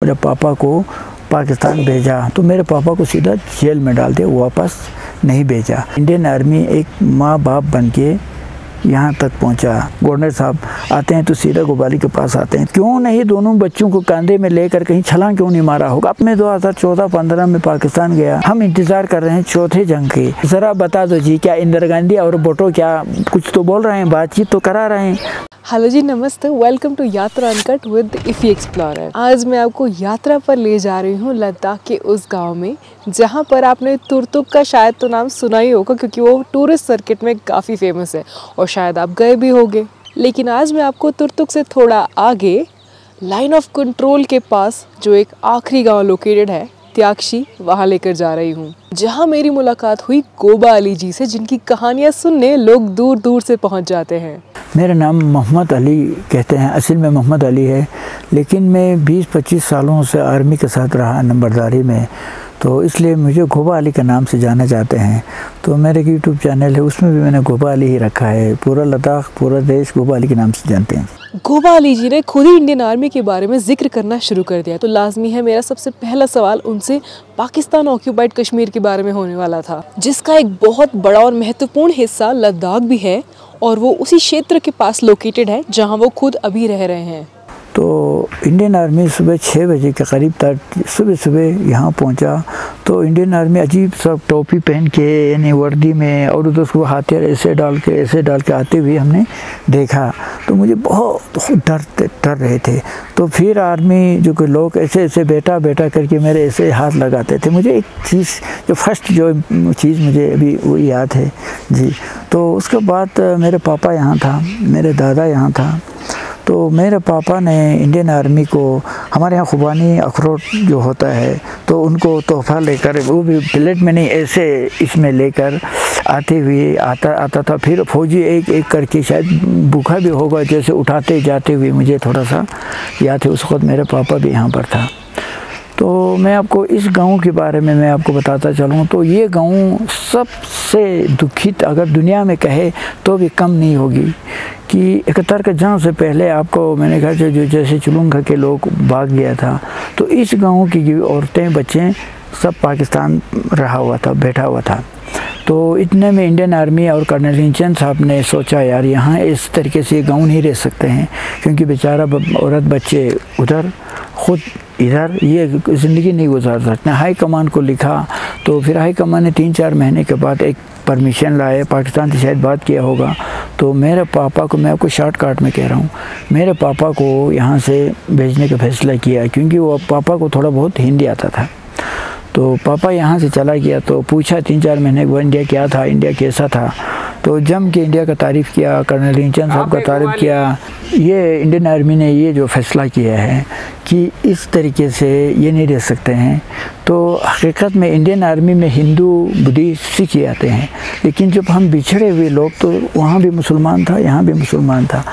जब पापा को पाकिस्तान भेजा तो मेरे पापा को सीधा जेल में डाल दिया, वापस नहीं भेजा। इंडियन आर्मी एक माँ बाप बन के यहाँ तक पहुँचा। गवर्नर साहब आते हैं तो सीधा गोबाली के पास आते हैं, क्यों नहीं दोनों बच्चों को कंधे में लेकर कहीं छलांग क्यों नहीं मारा होगा। अब मैं 2014-15 में पाकिस्तान गया, हम इंतज़ार कर रहे हैं चौथे जंग के। ज़रा बता दो जी, क्या इंदिरा गांधी और भुट्टो क्या कुछ तो बोल रहे हैं, बातचीत तो करा रहे हैं। हेलो जी, नमस्ते, वेलकम टू यात्रा अनकट विद इफ़ी एक्सप्लोरर। आज मैं आपको यात्रा पर ले जा रही हूँ लद्दाख के उस गांव में जहाँ पर आपने तुरतुक का शायद तो नाम सुना ही होगा, क्योंकि वो टूरिस्ट सर्किट में काफ़ी फेमस है और शायद आप गए भी होंगे। लेकिन आज मैं आपको तुरतुक से थोड़ा आगे लाइन ऑफ कंट्रोल के पास जो एक आखिरी गाँव लोकेटेड है त्यागशी, वहाँ लेकर जा रही हूँ, जहाँ मेरी मुलाकात हुई गोबा अली जी से, जिनकी कहानियाँ सुनने लोग दूर दूर से पहुँच जाते हैं। मेरा नाम मोहम्मद अली कहते हैं, असल में मोहम्मद अली है, लेकिन मैं 20-25 सालों से आर्मी के साथ रहा नंबरदारी में, तो इसलिए मुझे गोबा अली के नाम से जाना जाते हैं। तो मेरे यूट्यूब चैनल है, उसमें भी मैंने गोबा अली ही रखा है। पूरा लद्दाख, पूरा देश गोबा अली के नाम से जानते हैं। गोबा अली जी ने खुद ही इंडियन आर्मी के बारे में जिक्र करना शुरू कर दिया, तो लाजमी है मेरा सबसे पहला सवाल उनसे पाकिस्तान ऑक्यूपाइड कश्मीर के बारे में होने वाला था, जिसका एक बहुत बड़ा और महत्वपूर्ण हिस्सा लद्दाख भी है और वो उसी क्षेत्र के पास लोकेटेड है जहाँ वो खुद अभी रह रहे हैं। तो इंडियन आर्मी सुबह 6 बजे के करीब तक सुबह यहाँ पहुँचा। तो इंडियन आर्मी अजीब सब टोपी पहन के, यानी वर्दी में, और उधर उसको हथियार ऐसे डाल के आते हुए हमने देखा। तो मुझे बहुत डर रहे थे। तो फिर आर्मी जो कि लोग ऐसे बेटा करके मेरे ऐसे हाथ लगाते थे। मुझे एक चीज़ जो फर्स्ट चीज़ मुझे अभी वो याद है जी। तो उसके बाद मेरे पापा यहाँ था, मेरे दादा यहाँ था। तो मेरे पापा ने इंडियन आर्मी को, हमारे यहाँ खुबानी अखरोट जो होता है, तो उनको तोहफा लेकर, वो भी प्लेट में नहीं, ऐसे इसमें लेकर आते हुए आता था। फिर फौजी एक एक करके, शायद भूखा भी होगा, जैसे उठाते जाते हुए मुझे थोड़ा सा याद है। उस वक्त मेरे पापा भी यहाँ पर था। तो मैं आपको इस गांव के बारे में मैं आपको बताता चलूँ तो ये गांव सबसे दुखित, अगर दुनिया में कहे तो भी कम नहीं होगी। कि 71 के जंग से पहले आपको मैंने कहा जो जैसे चुलुंगा के लोग भाग गया था, तो इस गांव की औरतें बच्चे सब पाकिस्तान रहा हुआ था, बैठा हुआ था। तो इतने में इंडियन आर्मी और कर्नल इंचन साहब ने सोचा, यार यहाँ इस तरीके से गांव नहीं रह सकते हैं, क्योंकि बेचारा औरत बच्चे उधर, खुद इधर, ये ज़िंदगी नहीं गुजार सकते। हाई कमान को लिखा, तो फिर हाई कमान ने 3-4 महीने के बाद एक परमिशन लाए, पाकिस्तान से शायद बात किया होगा। तो मेरे पापा को, मैं आपको शॉर्टकट में कह रहा हूँ, मेरे पापा को यहाँ से भेजने का फैसला किया, क्योंकि वो पापा को थोड़ा बहुत हिंदी आता था। तो पापा यहाँ से चला गया। तो पूछा 3-4 महीने के बाद इंडिया क्या था, इंडिया कैसा था। तो जम के इंडिया का तारीफ़ किया, कर्नल इंचन साहब का तारीफ़ किया। ये इंडियन आर्मी ने ये जो फैसला किया है कि इस तरीके से ये नहीं रह सकते हैं। तो हकीकत में इंडियन आर्मी में हिंदू, बुद्धिस्ट, सिख ही आते हैं, लेकिन जब हम बिछड़े हुए लोग, तो वहाँ भी मुसलमान था, यहाँ भी मुसलमान था।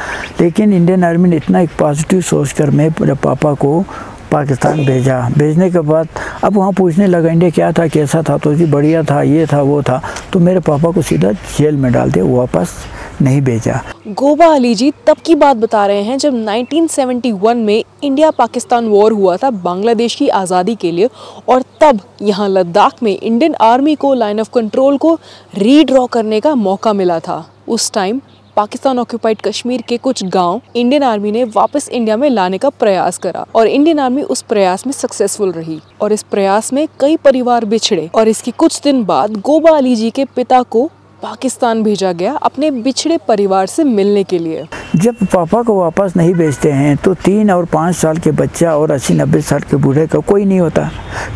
लेकिन इंडियन आर्मी ने इतना एक पॉजिटिव सोच कर मैं पापा को पाकिस्तान भेजा। भेजने के बाद अब वहाँ पूछने लगा इंडिया क्या था, कैसा था, तो जी बढ़िया था, ये था, वो था। तो मेरे पापा को सीधा जेल में डाल दिया, वापस नहीं भेजा। गोबा अली जी तब की बात बता रहे हैं जब 1971 में इंडिया पाकिस्तान वॉर हुआ था बांग्लादेश की आज़ादी के लिए, और तब यहाँ लद्दाख में इंडियन आर्मी को लाइन ऑफ कंट्रोल को रीड्रॉ करने का मौका मिला था। उस टाइम पाकिस्तान ऑक्यूपाइड कश्मीर के कुछ गांव इंडियन आर्मी ने वापस इंडिया में लाने का प्रयास करा, और इंडियन आर्मी उस प्रयास में सक्सेसफुल रही, और इस प्रयास में कई परिवार बिछड़े। और इसके कुछ दिन बाद गोबा अली जी के पिता को पाकिस्तान भेजा गया अपने बिछड़े परिवार से मिलने के लिए। जब पापा को वापस नहीं भेजते हैं तो 3 और 5 साल के बच्चा और 80-90 साल के बूढ़े का कोई नहीं होता,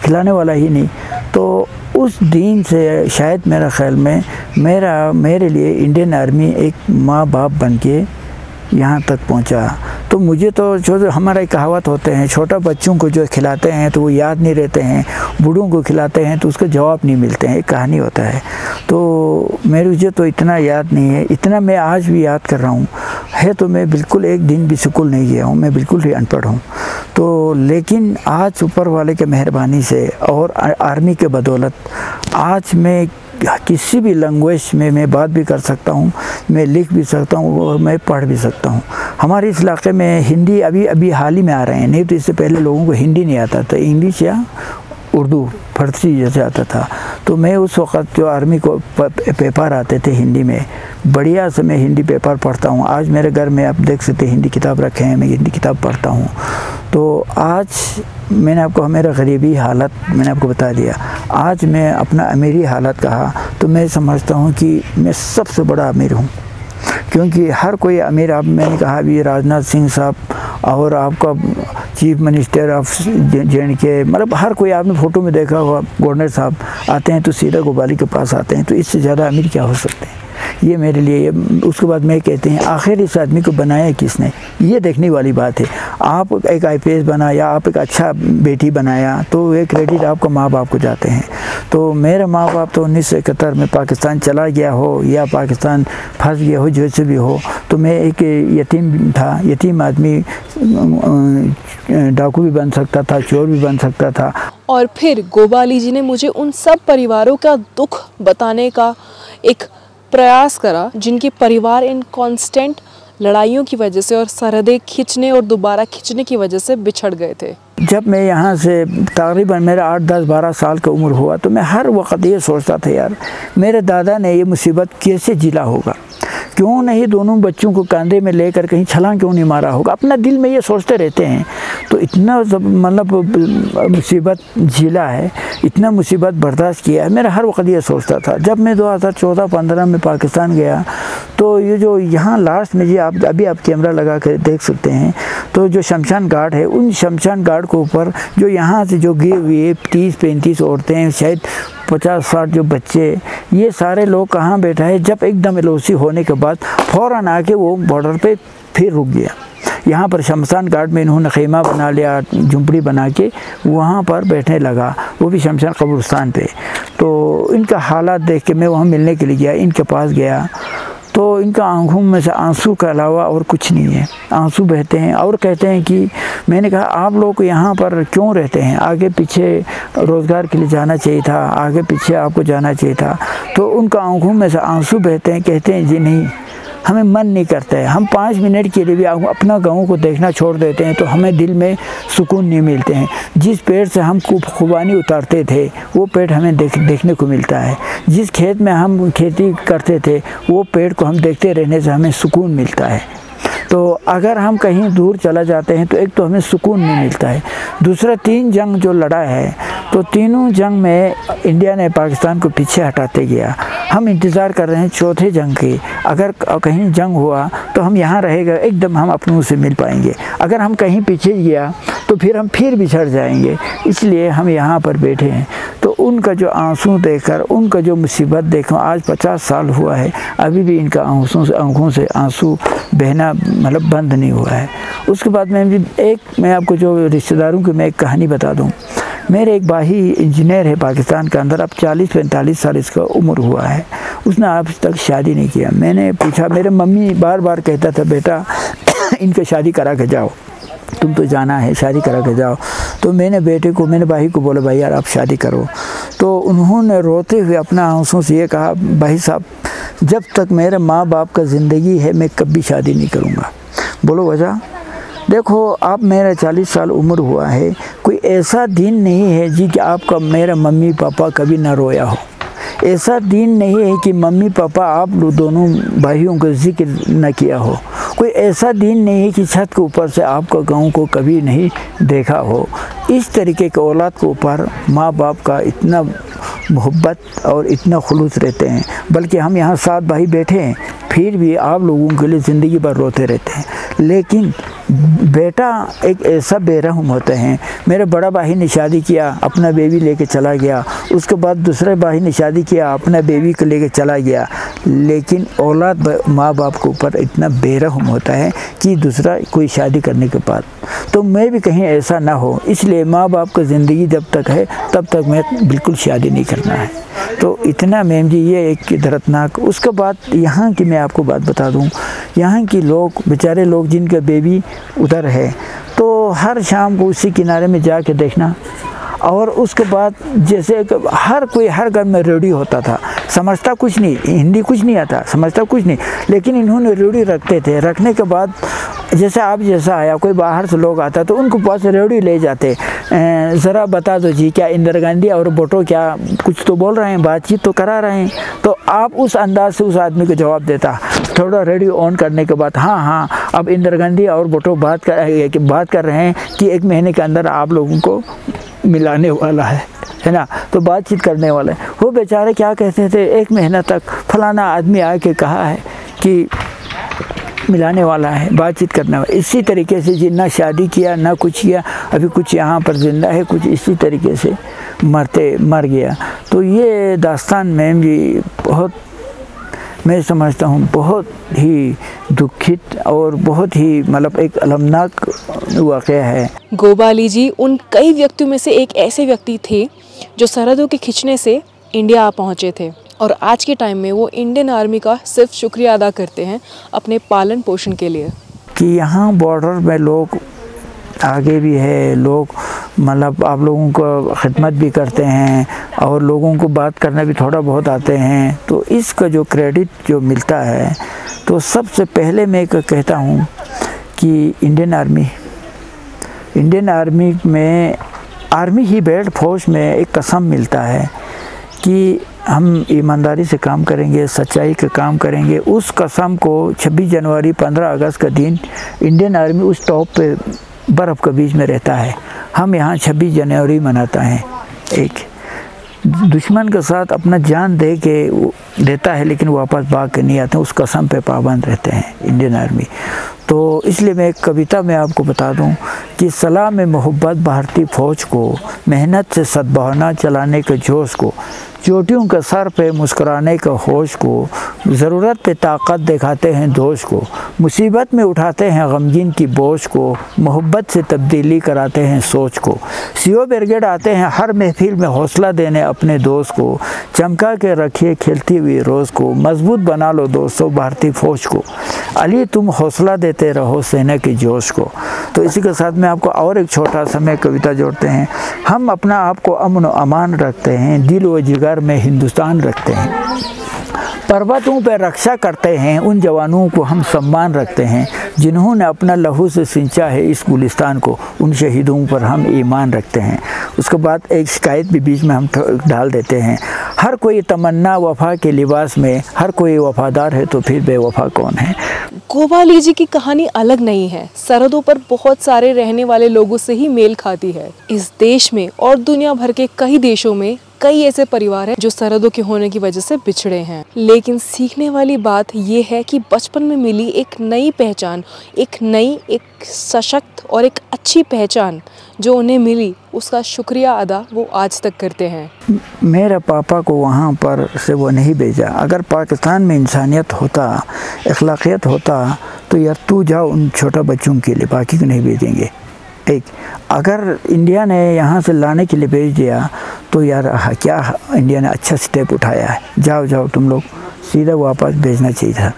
खिलाने वाला ही नहीं। तो उस दिन से शायद मेरा ख्याल में मेरे लिए इंडियन आर्मी एक माँ बाप बन के यहाँ तक पहुँचा। तो मुझे तो जो हमारा एक कहावत होते हैं, छोटा बच्चों को जो खिलाते हैं तो वो याद नहीं रहते हैं, बूढ़ों को खिलाते हैं तो उसका जवाब नहीं मिलते हैं, एक कहानी होता है। तो मुझे तो इतना याद नहीं है, इतना मैं आज भी याद कर रहा हूँ है। तो मैं बिल्कुल एक दिन भी स्कूल नहीं गया हूँ, मैं बिल्कुल ही अनपढ़ हूँ। तो लेकिन आज ऊपर वाले के मेहरबानी से और आर्मी के बदौलत आज मैं किसी भी लैंग्वेज में मैं बात भी कर सकता हूँ, मैं लिख भी सकता हूँ और मैं पढ़ भी सकता हूँ। हमारे इस इलाके में हिंदी अभी हाल ही में आ रहे हैं, नहीं तो इससे पहले लोगों को हिंदी नहीं आता था, इंग्लिश या उर्दू फारसी जैसे आता था। तो मैं उस वक़्त जो आर्मी को पेपर आते थे हिंदी में, बढ़िया से मैं हिंदी पेपर पढ़ता हूँ। आज मेरे घर में आप देख सकते हैं हिंदी किताब रखे हैं, मैं हिंदी किताब पढ़ता हूँ। तो आज मैंने आपको मेरा गरीबी हालत मैंने आपको बता दिया। आज मैं अपना अमीरी हालत कहा तो मैं समझता हूँ कि मैं सबसे बड़ा अमीर हूँ, क्योंकि हर कोई अमीर, आप मैंने कहा अभी राजनाथ सिंह साहब और आपका चीफ मिनिस्टर ऑफ J&K, मतलब हर कोई आपने फ़ोटो में देखा होगा, गवर्नर साहब आते हैं तो सीधा गोबाली के पास आते हैं। तो इससे ज़्यादा अमीर क्या हो सकते हैं, ये मेरे लिए। उसके बाद मैं कहते हैं आखिर इस आदमी को बनाया किसने, ये देखने वाली बात है। आप एक IPS बना या आप एक अच्छा बेटी बनाया तो ये क्रेडिट आपका माँ बाप को जाते हैं। तो मेरे माँ बाप तो 1971 में पाकिस्तान चला गया हो या पाकिस्तान फंस गया हो, जैसे भी हो, तो मैं एक यतीम था। यतीम आदमी डाकू भी बन सकता था, चोर भी बन सकता था। और फिर गोबाली जी ने मुझे उन सब परिवारों का दुख बताने का एक प्रयास करा जिनके परिवार इन कांस्टेंट लड़ाइयों की वजह से और सरहदें खींचने और दोबारा खींचने की वजह से बिछड़ गए थे। जब मैं यहाँ से तकरीबन मेरा 8, 10, 12 साल का उम्र हुआ तो मैं हर वक्त ये सोचता था, यार मेरे दादा ने ये मुसीबत कैसे झेला होगा, क्यों नहीं दोनों बच्चों को कंधे में लेकर कहीं छलांग क्यों नहीं मारा होगा। अपना दिल में ये सोचते रहते हैं। तो इतना मतलब मुसीबत झेला है, इतना मुसीबत बर्दाश्त किया है, मेरा हर वक्त ये सोचता था। जब मैं 2014-15 में पाकिस्तान गया तो ये जो यहाँ लास्ट में जी आप कैमरा लगा कर देख सकते हैं, तो जो शमशान घाट है, उन शमशान घाट के ऊपर जो यहाँ से जो गिरे हुए 30-35 औरतें, शायद 50-60 जो बच्चे, ये सारे लोग कहाँ बैठा है। जब एकदम LOC होने के बाद फ़ौरन आके वो बॉर्डर पे फिर रुक गया। यहाँ पर शमशान घाट में इन्होंने खैमा बना लिया, झुंपड़ी बना के वहाँ पर बैठने लगा, वो भी शमशान कब्रिस्तान पे। तो इनका हालात देख के मैं वहाँ मिलने के लिए गया, इनके पास गया तो इनका आंखों में से आंसू के अलावा और कुछ नहीं है, आंसू बहते हैं। और कहते हैं कि मैंने कहा आप लोग यहाँ पर क्यों रहते हैं, आगे पीछे रोज़गार के लिए जाना चाहिए था, आगे पीछे आपको जाना चाहिए था। तो उनका आंखों में से आंसू बहते हैं, कहते हैं जी नहीं, हमें मन नहीं करता है, हम 5 मिनट के लिए भी अपना गाँव को देखना छोड़ देते हैं तो हमें दिल में सुकून नहीं मिलते हैं। जिस पेड़ से हम खुबानी उतारते थे वो पेड़ हमें देखने को मिलता है, जिस खेत में हम खेती करते थे वो पेड़ को हम देखते रहने से हमें सुकून मिलता है। तो अगर हम कहीं दूर चला जाते हैं तो एक तो हमें सुकून नहीं मिलता है, दूसरा 3 जंग जो लड़ा है तो तीनों जंग में इंडिया ने पाकिस्तान को पीछे हटाते गया। हम इंतज़ार कर रहे हैं चौथे जंग की, अगर कहीं जंग हुआ तो हम यहाँ रहेगा, एकदम हम अपनों से मिल पाएंगे। अगर हम कहीं पीछे गया तो फिर हम फिर बिछड़ जाएंगे, इसलिए हम यहाँ पर बैठे हैं। तो उनका जो आंसू देखकर, उनका जो मुसीबत देखो, आज 50 साल हुआ है, अभी भी इनका आंखों से आंसू बहना मतलब बंद नहीं हुआ है। उसके बाद मैं आपको जो रिश्तेदारों की मैं एक कहानी बता दूं। मेरे एक भाई इंजीनियर है पाकिस्तान के अंदर, अब 40-45 साल इसका उम्र हुआ है, उसने आज तक शादी नहीं किया। मैंने पूछा, मेरे मम्मी बार बार कहता था बेटा इनका शादी करा के जाओ, तुम तो जाना है, शादी करा के जाओ। तो मैंने भाई को बोला, भाई यार आप शादी करो। तो उन्होंने रोते हुए अपना आंसू से ये कहा, भाई साहब जब तक मेरे माँ बाप का ज़िंदगी है मैं कभी शादी नहीं करूँगा। बोलो वजह? देखो आप, मेरा 40 साल उम्र हुआ है, कोई ऐसा दिन नहीं है जी कि आपका मेरा मम्मी पापा कभी ना रोया हो। ऐसा दिन नहीं है कि मम्मी पापा आप दोनों भाइयों का जिक्र न किया हो। कोई ऐसा दिन नहीं है कि छत के ऊपर से आपका गाँव को कभी नहीं देखा हो। इस तरीके के औलाद के ऊपर माँ बाप का इतना मोहब्बत और इतना खुलूस रहते हैं। बल्कि हम यहाँ 7 भाई बैठे हैं, फिर भी आप लोगों के लिए ज़िंदगी भर रोते रहते हैं। लेकिन बेटा एक ऐसा बेरहम होते हैं। मेरे बड़ा भाई ने शादी किया, अपना बेबी लेके चला गया, उसके बाद दूसरे भाई ने शादी किया, अपना बेबी को लेके चला गया। लेकिन औलाद माँ बाप के ऊपर इतना बेरहम होता है कि दूसरा कोई शादी करने के बाद। तो मैं भी कहीं ऐसा ना हो, इसलिए माँ बाप की ज़िंदगी जब तक है तब तक मैं बिल्कुल शादी नहीं करना है। तो इतना मैम जी ये एक दर्दनाक। उसके बाद यहाँ की मैं आपको बात बता दूँ, यहाँ की लोग बेचारे लोग जिनका बेबी उधर है, तो हर शाम को उसी किनारे में जाके देखना, और उसके बाद जैसे हर कोई हर घर में रेडियो होता था, समझता कुछ नहीं, हिंदी कुछ नहीं आता, समझता कुछ नहीं, लेकिन इन्होंने रेडियो रखते थे। रखने के बाद जैसे आप जैसा आया कोई बाहर से लोग आता तो उनको पास रेडियो ले जाते, ज़रा बता दो जी क्या इंदिरा गांधी और भुट्टो क्या कुछ तो बोल रहे हैं, बातचीत तो करा रहे हैं। तो आप उस अंदाज से उस आदमी को जवाब देता। थोड़ा रेडियो ऑन करने के बाद हाँ हाँ अब इंदिरा गांधी और भुट्टो बात कर रहे हैं कि 1 महीने के अंदर आप लोगों को मिलाने वाला है ना, तो बातचीत करने वाला है। वो बेचारे क्या कहते थे, 1 महीना तक फलाना आदमी आके कहा है कि मिलाने वाला है, बातचीत करने वाला। इसी तरीके से जी ना शादी किया ना कुछ किया, अभी कुछ यहाँ पर जिंदा है, कुछ इसी तरीके से मर गया। तो ये दास्तान में जी बहुत, मैं समझता हूँ बहुत ही दुखित और बहुत ही मतलब एक अलमनाक वाक़या है। गोपाली जी उन कई व्यक्तियों में से एक ऐसे व्यक्ति थे जो सरहदों के खिंचने से इंडिया आ पहुँचे थे और आज के टाइम में वो इंडियन आर्मी का सिर्फ शुक्रिया अदा करते हैं अपने पालन पोषण के लिए। कि यहाँ बॉर्डर में लोग आगे भी है, लोग मतलब आप लोगों को खिदमत भी करते हैं और लोगों को बात करना भी थोड़ा बहुत आते हैं, तो इसका जो क्रेडिट जो मिलता है तो सबसे पहले मैं कहता हूँ कि इंडियन आर्मी में, आर्मी ही बेल्ट फोर्स में एक कसम मिलता है कि हम ईमानदारी से काम करेंगे, सच्चाई का काम करेंगे। उस कसम को 26 जनवरी 15 अगस्त का दिन इंडियन आर्मी उस टॉप पे बर्फ़ के बीच में रहता है। हम यहाँ 26 जनवरी मनाता है, एक दुश्मन के साथ अपना जान दे के देता है लेकिन वापस भाग के नहीं आते, उस कसम पे पाबंद रहते हैं इंडियन आर्मी। तो इसलिए मैं एक कविता में आपको बता दूं कि सलाम मोहब्बत भारतीय फ़ौज को, मेहनत से सद्भावना चलाने के जोश को, चोटियों के सर पे मुस्कुराने का होश को, ज़रूरत पे ताकत दिखाते हैं दोष को, मुसीबत में उठाते हैं गमगीन की बोझ को, मोहब्बत से तब्दीली कराते हैं सोच को, सीओ ब्रिगेड आते हैं हर महफिल में हौसला देने अपने दोस्त को, चमका के रखिए खिलती हुई रोज़ को, मजबूत बना लो दोस्तों भारतीय फ़ौज को, अली तुम हौसला देते रहो सेना की जोश को। तो इसी के साथ में आपको और एक छोटा सा मैं कविता जोड़ते हैं। हम अपना आप को अमन व अमान रखते हैं, दिल व जिगर में हिंदुस्तान रखते हैं, पर्वतों पर रक्षा करते हैं, उन जवानों को हम सम्मान रखते हैं जिन्होंने अपना लहू से सिंचा है इस गुलिस्तान को, उन शहीदों पर हम ईमान रखते हैं। उसके बाद एक शिकायत भी बीच में हम डाल देते हैं, हर कोई तमन्ना वफा के लिबास में, हर कोई वफादार है तो फिर बेवफा कौन है। गोपाली जी की कहानी अलग नहीं है, सरहदों पर बहुत सारे रहने वाले लोगों से ही मेल खाती है। इस देश में और दुनिया भर के कई देशों में कई ऐसे परिवार हैं जो सरहदों के होने की वजह से बिछड़े हैं, लेकिन सीखने वाली बात यह है कि बचपन में मिली एक नई पहचान, एक सशक्त और एक अच्छी पहचान जो उन्हें मिली, उसका शुक्रिया अदा वो आज तक करते हैं। मेरे पापा को वहाँ पर से वो नहीं भेजा। अगर पाकिस्तान में इंसानियत होता, अखलाकियत होता तो यार तू जाओ उन छोटा बच्चों के लिए, बाकी को नहीं भेजेंगे। एक अगर इंडिया ने यहाँ से लाने के लिए भेज दिया तो यार क्या इंडिया ने अच्छा स्टेप उठाया है, जाओ तुम लोग, सीधा वापस भेजना चाहिए था,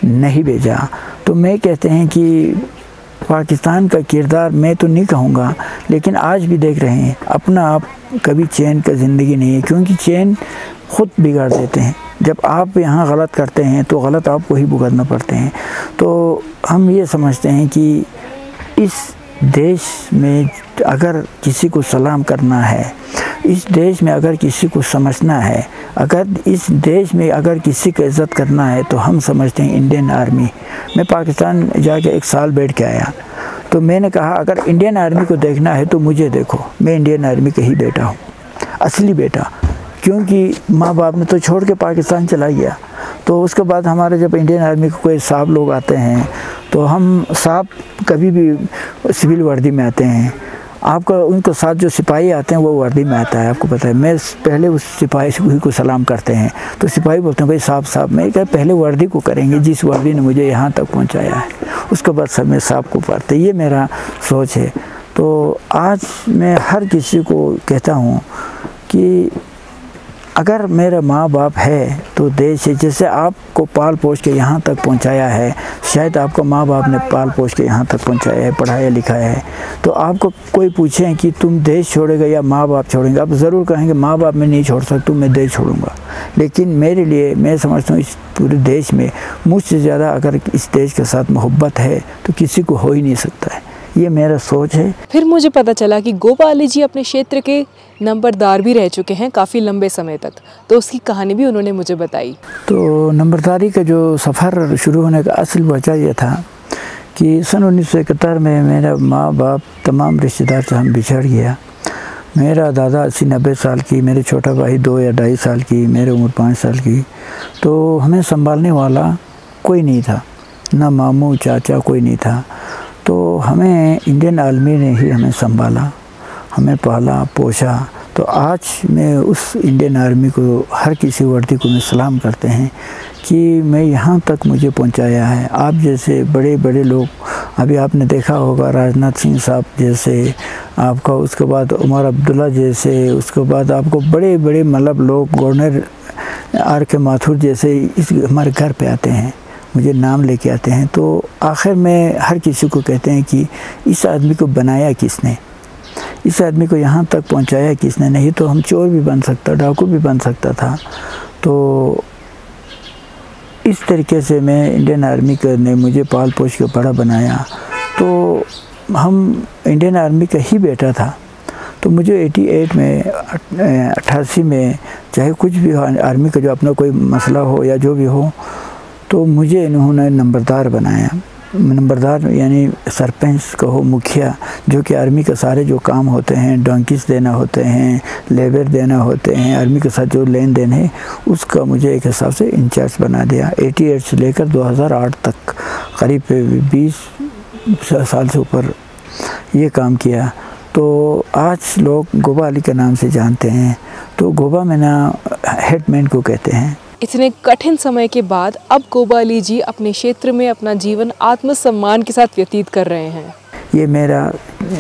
नहीं भेजा। तो मैं कहते हैं कि पाकिस्तान का किरदार मैं तो नहीं कहूँगा, लेकिन आज भी देख रहे हैं अपना आप कभी चैन का ज़िंदगी नहीं है, क्योंकि चैन खुद बिगाड़ देते हैं। जब आप यहाँ गलत करते हैं तो गलत आपको ही भुगतना पड़ते हैं। तो हम ये समझते हैं कि इस देश में अगर किसी को सलाम करना है, इस देश में अगर किसी को समझना है, अगर इस देश में अगर किसी की इज़्ज़त करना है तो हम समझते हैं इंडियन आर्मी। मैं पाकिस्तान जाके 1 साल बैठ के आया तो मैंने कहा अगर इंडियन आर्मी को देखना है तो मुझे देखो, मैं इंडियन आर्मी का ही बेटा हूँ, असली बेटा। क्योंकि माँ बाप ने तो छोड़ के पाकिस्तान चला गया, तो उसके बाद हमारे जब इंडियन आर्मी के कोई साहब लोग आते हैं तो हम साहब कभी भी सिविल वर्दी में आते हैं, आपका उनके साथ जो सिपाही आते हैं वो वर्दी में आता है, आपको पता है। मैं पहले उस सिपाही को सलाम करते हैं तो सिपाही बोलते हैं भाई साहब, मैं क्या पहले वर्दी को करेंगे जिस वर्दी ने मुझे यहाँ तक पहुँचाया है, उसके बाद सब में साहब को पढ़ते, ये मेरा सोच है। तो आज मैं हर किसी को कहता हूँ कि अगर मेरा माँ बाप है तो देश है। जैसे आपको पाल पोस के यहाँ तक पहुँचाया है, शायद आपको माँ बाप ने पाल पोस के यहाँ तक पहुँचाया है, पढ़ाया लिखाया है, तो आपको कोई पूछे कि तुम देश छोड़ेगा या माँ बाप छोड़ेंगे, आप ज़रूर कहेंगे माँ बाप मैं नहीं छोड़ सकता, मैं देश छोड़ूंगा। लेकिन मेरे लिए, मैं समझता हूँ इस पूरे देश में मुझसे ज़्यादा अगर इस देश के साथ मोहब्बत है तो किसी को हो ही नहीं सकता है। ये मेरा सोच है। फिर मुझे पता चला कि गोपाली जी अपने क्षेत्र के नंबरदार भी रह चुके हैं काफ़ी लंबे समय तक, तो उसकी कहानी भी उन्होंने मुझे बताई। तो नंबरदारी का जो सफ़र शुरू होने का असल वजह यह था कि सन 1971 में मेरा माँ बाप तमाम रिश्तेदार से हम बिछड़ गया। मेरा दादा 80-90 साल की, मेरे छोटा भाई 2 या 2.5 साल की, मेरे उम्र 5 साल की। तो हमें संभालने वाला कोई नहीं था, ना मामू चाचा कोई नहीं था। तो हमें इंडियन आर्मी ने ही हमें संभाला, हमें पाला पोसा। तो आज मैं उस इंडियन आर्मी को, हर किसी वर्दी को मैं सलाम करते हैं कि मैं यहाँ तक मुझे पहुँचाया है। आप जैसे बड़े बड़े लोग, अभी आपने देखा होगा राजनाथ सिंह साहब जैसे आपका, उसके बाद उमर अब्दुल्ला जैसे, उसके बाद आपको बड़े बड़े मतलब लोग, गवर्नर R.K. माथुर जैसे इस हमारे घर पे आते हैं, मुझे नाम लेके आते हैं। तो आखिर में हर किसी को कहते हैं कि इस आदमी को बनाया किसने, इस आदमी को यहाँ तक पहुँचाया किसने। नहीं तो हम चोर भी बन सकता, डाकू भी बन सकता था। तो इस तरीके से मैं इंडियन आर्मी ने मुझे पाल पोस के बड़ा बनाया। तो हम इंडियन आर्मी का ही बेटा था। तो मुझे 88 में 88 में चाहे कुछ भी हो, आर्मी का जो अपना कोई मसला हो या जो भी हो, तो मुझे इन्होंने नंबरदार बनाया। नंबरदार यानी सरपंच कहो, मुखिया, जो कि आर्मी के सारे जो काम होते हैं, डोंकीस देना होते हैं, लेबर देना होते हैं, आर्मी के साथ जो लेन देन है, उसका मुझे एक हिसाब से इंचार्ज बना दिया। 88 से लेकर 2008 तक करीब 20 साल से ऊपर ये काम किया। तो आज लोग गोबा अली के नाम से जानते हैं। तो गोबा मैना हेडमैन को कहते हैं। इतने कठिन समय के बाद अब गोपाली जी अपने क्षेत्र में अपना जीवन आत्मसम्मान के साथ व्यतीत कर रहे हैं। ये मेरा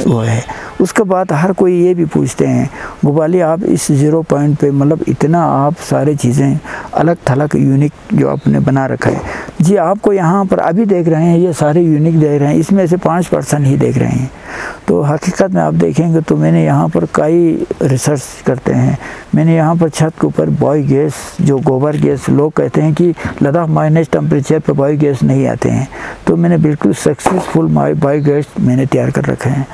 वो है। उसके बाद हर कोई ये भी पूछते हैं, गोपाली आप इस 0 पॉइंट पे मतलब इतना आप सारे चीज़ें अलग थलग यूनिक जो आपने बना रखा है। जी आपको यहाँ पर अभी देख रहे हैं ये सारे यूनिक देख रहे हैं, इसमें से 5% ही देख रहे हैं। तो हकीकत में आप देखेंगे तो मैंने यहाँ पर कई रिसर्च करते हैं। मैंने यहाँ पर छत के ऊपर बायो गैस, जो गोबर गैस, लोग कहते हैं कि लद्दाख माइनस टेम्परेचर पर बायो गैस नहीं आते हैं, तो मैंने बिल्कुल सक्सेसफुल बायो गैस मैंने तैयार कर रखे हैं।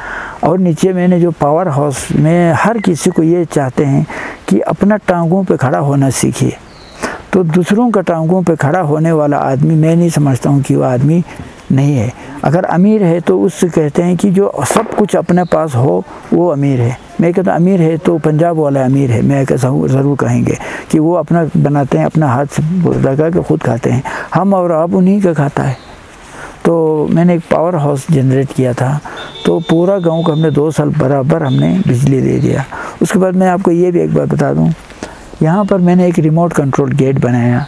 और नीचे मैंने जो पावर हाउस में, हर किसी को ये चाहते हैं कि अपना टांगों पे खड़ा होना सीखिए। तो दूसरों का टांगों पे खड़ा होने वाला आदमी, मैं नहीं समझता हूँ कि वो आदमी नहीं है। अगर अमीर है तो उससे कहते हैं कि जो सब कुछ अपने पास हो वो अमीर है। मैं कहता अमीर है तो पंजाब वाला अमीर है, मैं कैसा हूँ ज़रूर कहेंगे कि वो अपना बनाते हैं, अपना हाथ से लगा के खुद खाते हैं। हम और आप उन्हीं का खाता है। तो मैंने एक पावर हाउस जनरेट किया था, तो पूरा गांव को हमने 2 साल बराबर हमने बिजली दे दिया। उसके बाद मैं आपको ये भी एक बात बता दूं, यहाँ पर मैंने एक रिमोट कंट्रोल गेट बनाया,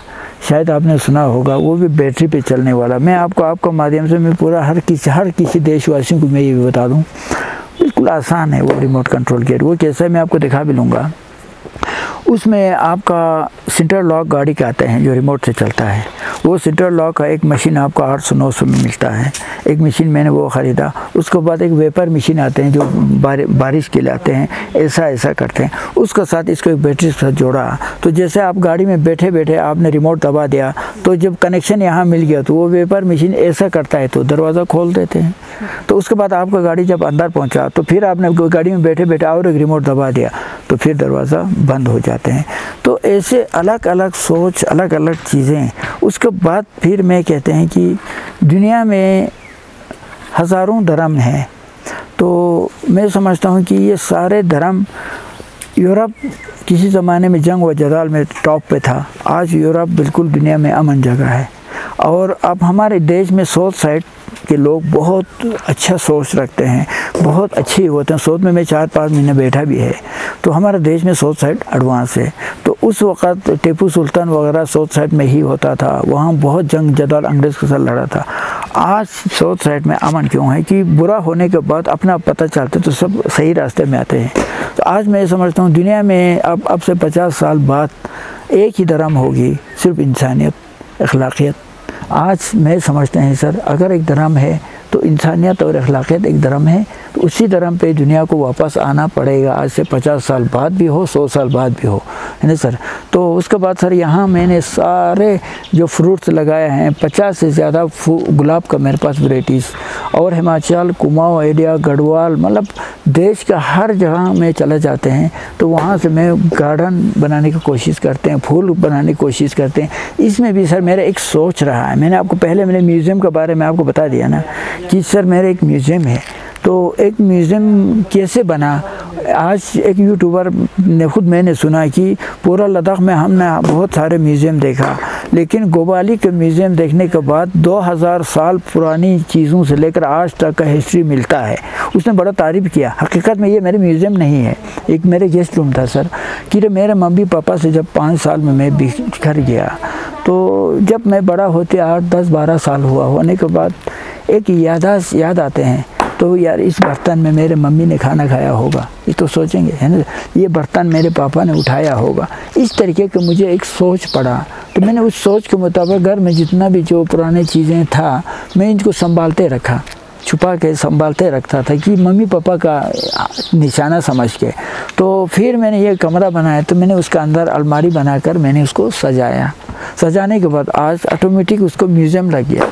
शायद आपने सुना होगा, वो भी बैटरी पे चलने वाला। मैं आपको माध्यम से मैं पूरा हर किसी देशवासियों को मैं ये भी बता दूं, बिल्कुल आसान है वो रिमोट कंट्रोल गेट। वो कैसा है मैं आपको दिखा भी लूँगा। उसमें आपका सेंटर लॉक गाड़ी के आते हैं जो रिमोट से चलता है। वो सेंटर लॉक का एक मशीन आपको 800-900 में मिलता है। एक मशीन मैंने वो ख़रीदा। उसके बाद एक वेपर मशीन आते हैं जो बारिश के लिए आते हैं, ऐसा करते हैं। उसके साथ इसको एक बैटरी के साथ जोड़ा, तो जैसे आप गाड़ी में बैठे बैठे आपने रिमोट दबा दिया, तो जब कनेक्शन यहाँ मिल गया तो वो वेपर मशीन ऐसा करता है तो दरवाज़ा खोल देते हैं। तो उसके बाद आपका गाड़ी जब अंदर पहुँचा तो फिर आपने गाड़ी में बैठे बैठे और एक रिमोट दबा दिया तो फिर दरवाज़ा बंद हो जाते हैं। तो ऐसे अलग अलग सोच, अलग अलग चीज़ें। उसके बाद फिर मैं कहते हैं कि दुनिया में हज़ारों धर्म हैं, तो मैं समझता हूँ कि ये सारे धर्म, यूरोप किसी ज़माने में जंग व जदाल में टॉप पे था, आज यूरोप बिल्कुल दुनिया में अमन जगह है। और अब हमारे देश में साउथ साइड के लोग बहुत अच्छा सोच रखते हैं, बहुत अच्छे होते हैं। साउथ में मैं 4-5 महीने बैठा भी है, तो हमारे देश में साउथ साइड एडवांस है। तो उस वक़्त टिपू सुल्तान वगैरह साउथ साइड में ही होता था, वहाँ बहुत जंग जदाल अंग्रेज़ के साथ लड़ा था। आज साउथ साइड में अमन क्यों है कि बुरा होने के बाद अपना पता चलता तो सब सही रास्ते में आते हैं। तो आज मैं समझता हूँ दुनिया में अब से 50 साल बाद एक ही धर्म होगी, सिर्फ इंसानियत, अखलाकियत। आज मैं समझते हैं सर, अगर एक धर्म है तो इंसानियत और अखलाकियत एक धर्म है, तो उसी धर्म पे दुनिया को वापस आना पड़ेगा। आज से 50 साल बाद भी हो, 100 साल बाद भी हो, है ना सर। तो उसके बाद सर यहाँ मैंने सारे जो फ्रूट्स लगाए हैं, 50 से ज़्यादा गुलाब का मेरे पास वैराइटीज़, और हिमाचल, कुमाऊँ एरिया, गढ़वाल, मतलब देश का हर जगह में चले जाते हैं। तो वहाँ से मैं गार्डन बनाने की कोशिश करते हैं, फूल बनाने की कोशिश करते हैं। इसमें भी सर मेरा एक सोच रहा है, मैंने आपको पहले मेरे म्यूज़ियम के बारे में आपको बता दिया ना कि सर मेरा एक म्यूज़ियम है। तो एक म्यूज़ियम कैसे बना, आज एक यूट्यूबर ने खुद मैंने सुना कि पूरा लद्दाख में हमने बहुत सारे म्यूज़ियम देखा, लेकिन गोवाली के म्यूज़ियम देखने के बाद 2000 साल पुरानी चीज़ों से लेकर आज तक का हिस्ट्री मिलता है। उसने बड़ा तारीफ़ किया। हकीकत में ये मेरे म्यूज़ियम नहीं है, एक मेरे गेस्ट रूम था सर, कि मेरे मम्मी पापा से जब 5 साल में मैं बिखर गया, तो जब मैं बड़ा होते 8, 10, 12 साल होने के बाद एक याद आते हैं, तो यार इस बर्तन में मेरे मम्मी ने खाना खाया होगा, ये तो सोचेंगे, है ना। ये बर्तन मेरे पापा ने उठाया होगा। इस तरीके का मुझे एक सोच पड़ा, तो मैंने उस सोच के मुताबिक घर में जितना भी जो पुराने चीज़ें था, मैं इनको संभालते रखा, छुपा के संभालते रखता था कि मम्मी पापा का निशाना समझ के। तो फिर मैंने ये कमरा बनाया, तो मैंने उसका अंदर अलमारी बनाकर मैंने उसको सजाया। सजाने के बाद आज ऑटोमेटिक उसको म्यूज़ियम लग गया,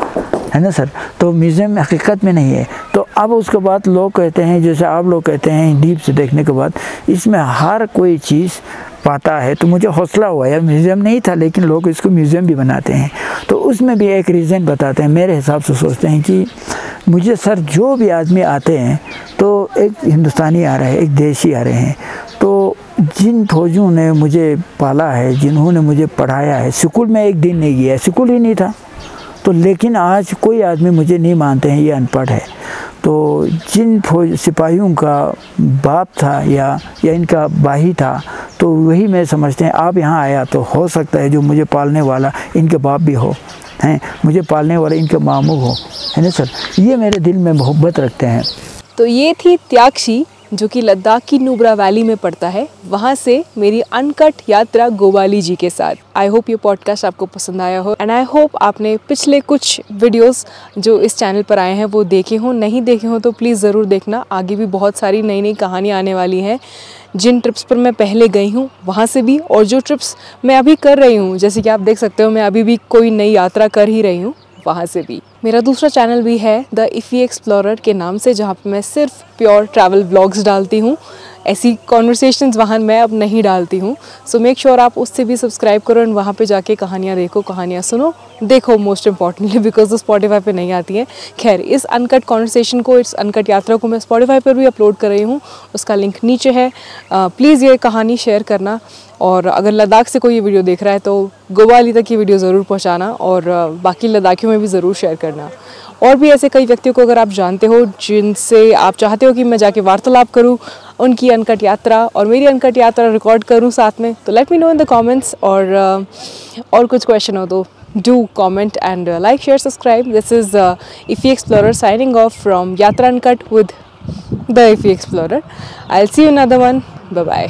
है ना सर। तो म्यूज़ियम हकीकत में नहीं है। तो अब उसके बाद लोग कहते हैं, जैसे आप लोग कहते हैं डीप से देखने के बाद, इसमें हर कोई चीज़ पाता है। तो मुझे हौसला हुआ, यार म्यूज़ियम नहीं था लेकिन लोग इसको म्यूज़ियम भी बनाते हैं। तो उसमें भी एक रीज़न बताते हैं, मेरे हिसाब से सोचते हैं कि मुझे सर जो भी आदमी आते हैं, तो एक हिंदुस्तानी आ रहे हैं, एक देशी आ रहे हैं, तो जिन फौजियों ने मुझे पाला है, जिन्होंने मुझे पढ़ाया है, स्कूल में एक दिन नहीं गया, स्कूल ही नहीं था, तो लेकिन आज कोई आदमी मुझे नहीं मानते हैं ये अनपढ़ है। तो जिन सिपाहियों का बाप था या इनका भाई था, तो वही मैं समझते हैं आप यहाँ आया तो हो सकता है जो मुझे पालने वाला इनके बाप भी हो, हैं मुझे पालने वाले इनके मामू हो, है ना सर। ये मेरे दिल में मोहब्बत रखते हैं। तो ये थी त्यागशी, जो कि लद्दाख की नुब्रा वैली में पड़ता है। वहाँ से मेरी अनकट यात्रा गोवाली जी के साथ। आई होप ये पॉडकास्ट आपको पसंद आया हो, एंड आई होप आपने पिछले कुछ वीडियोस जो इस चैनल पर आए हैं वो देखे हों। नहीं देखे हों तो प्लीज़ ज़रूर देखना, आगे भी बहुत सारी नई नई कहानियाँ आने वाली हैं। जिन ट्रिप्स पर मैं पहले गई हूँ वहाँ से भी, और जो ट्रिप्स मैं अभी कर रही हूँ, जैसे कि आप देख सकते हो मैं अभी भी कोई नई यात्रा कर ही रही हूँ, वहाँ से भी। मेरा दूसरा चैनल भी है द इफ़ी एक्सप्लोरर के नाम से, जहाँ पे मैं सिर्फ प्योर ट्रैवल व्लॉग्स डालती हूँ। ऐसी कॉन्वर्सेशंस वहाँ मैं अब नहीं डालती हूँ। सो मेक श्योर आप उससे भी सब्सक्राइब करो, एंड वहाँ पे जाके कहानियाँ देखो, कहानियाँ सुनो, देखो मोस्ट इंपॉर्टेंटली, बिकॉज वो स्पॉटिफाई पे नहीं आती हैं। खैर, इस अनकट कॉन्वर्सेशन को, इस अनकट यात्रा को मैं स्पॉटिफाई पर भी अपलोड कर रही हूँ, उसका लिंक नीचे है। प्लीज़ ये कहानी शेयर करना, और अगर लद्दाख से कोई ये वीडियो देख रहा है तो गोवाली तक ये वीडियो ज़रूर पहुँचाना, और बाकी लद्दाखियों में भी ज़रूर शेयर करना। और भी ऐसे कई व्यक्तियों को अगर आप जानते हो जिनसे आप चाहते हो कि मैं जाके वार्तालाप करूं, उनकी अनकट यात्रा और मेरी अनकट यात्रा रिकॉर्ड करूं साथ में, तो let me know in the comments. और कुछ क्वेश्चन हो तो do comment and like, share, subscribe. This is Iffi Explorer signing off from Yatra uncut with the Iffi Explorer. I will see you another one. Bye bye.